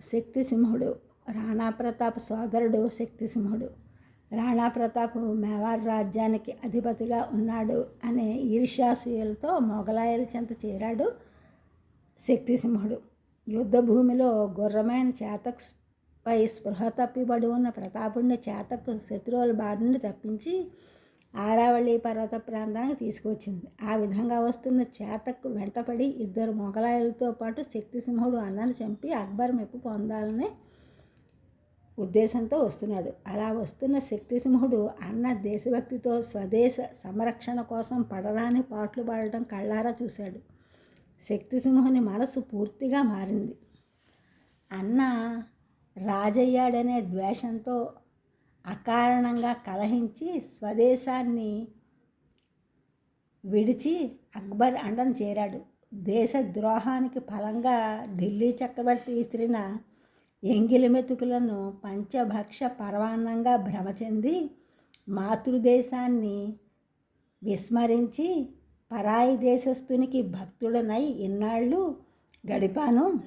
శక్తిసింహుడు. రాణా ప్రతాప్ సోదరుడు శక్తిసింహుడు. రాణా ప్రతాప్ మేవార్ రాజ్యానికి అధిపతిగా ఉన్నాడు అనే ఈర్ష్యాసూయలతో మొగలాయల చెంత చేరాడు శక్తిసింహుడు. యుద్ధభూమిలో గుర్రమైన చేతక్ పై స్పృహ తప్పిబడి ఉన్న ప్రతాపుడిని చేతక్ శత్రువుల బారి నుండి తప్పించి ఆరావళి పర్వత ప్రాంతానికి తీసుకువచ్చింది. ఆ విధంగా వస్తున్న చేతక్ వెంటపడి ఇద్దరు మొగలాయులతో పాటు శక్తిసింహుడు అన్నను చంపి అక్బర్ మెప్పు పొందాలనే ఉద్దేశంతో వస్తున్నాడు. అలా వస్తున్న శక్తిసింహుడు అన్న దేశభక్తితో స్వదేశ సంరక్షణ కోసం పడరాని పాటలు పాడటం కళ్ళారా చూశాడు. శక్తిసింహుని మనసు పూర్తిగా మారింది. అన్న రాజయ్యాడనే ద్వేషంతో అకారణంగా కలహించి స్వదేశాన్ని విడిచి అక్బర్ అండను చేరాడు. దేశ ద్రోహానికి ఫలంగా ఢిల్లీ చక్రవర్తి విసిరిన ఎంగిలి మెతుకులను పంచభక్ష పరవాన్నంగా భ్రమ చెంది మాతృదేశాన్ని విస్మరించి పరాయి దేశస్థునికి భక్తుడనై ఇన్నాళ్ళు గడిపాను.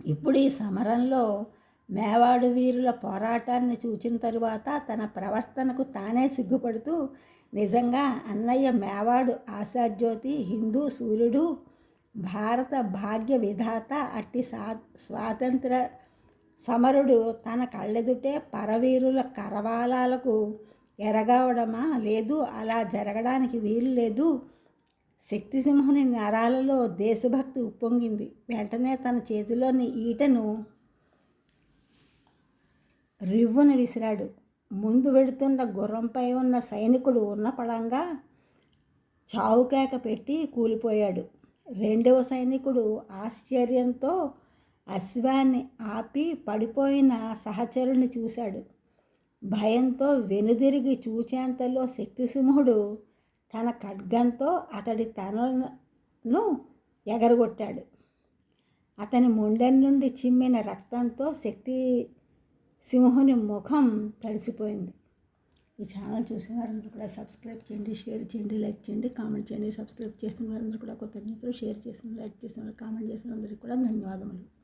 ఇప్పుడు ఈ సమరంలో మేవాడు వీరుల పోరాటాన్ని చూచిన తరువాత తన ప్రవర్తనకు తానే సిగ్గుపడుతూ నిజంగా అన్నయ్య మేవాడు ఆశాజ్యోతి, హిందూ సూర్యుడు, భారత భాగ్య విధాత అట్టి స్వాతంత్ర సమరుడు తన కళ్ళెదుటే పరవీరుల కరవాలాలకు ఎరగవడమా? లేదు, అలా జరగడానికి వీలు లేదు. శక్తిసింహుని నరాలలో దేశభక్తి ఉప్పొంగింది. వెంటనే తన చేతిలోని ఈటను రివ్వును విసిరాడు. ముందు వెడుతున్న గుర్రంపై ఉన్న సైనికుడు ఉన్నపళంగా చావుకేక పెట్టి కూలిపోయాడు. రెండవ సైనికుడు ఆశ్చర్యంతో అశ్వాన్ని ఆపి పడిపోయిన సహచరుని చూశాడు. భయంతో వెనుదిరిగి చూచేంతలో శక్తిసింహుడు తన ఖడ్గంతో అతడి తలను ఎగరగొట్టాడు. అతని మొండెం నుండి చిమ్మిన రక్తంతో సింహుని ముఖం తడిసిపోయింది. ఈ ఛానల్ చూసిన వారందరూ కూడా సబ్స్క్రైబ్ చేయండి, షేర్ చేయండి, లైక్ చేయండి, కామెంట్ చేయండి. సబ్స్క్రైబ్ చేసిన వారందరూ కూడా కృతజ్ఞతలు, షేర్ చేసిన, లైక్ చేసిన, కామెంట్ చేసిన అందరికీ కూడా ధన్యవాదములు.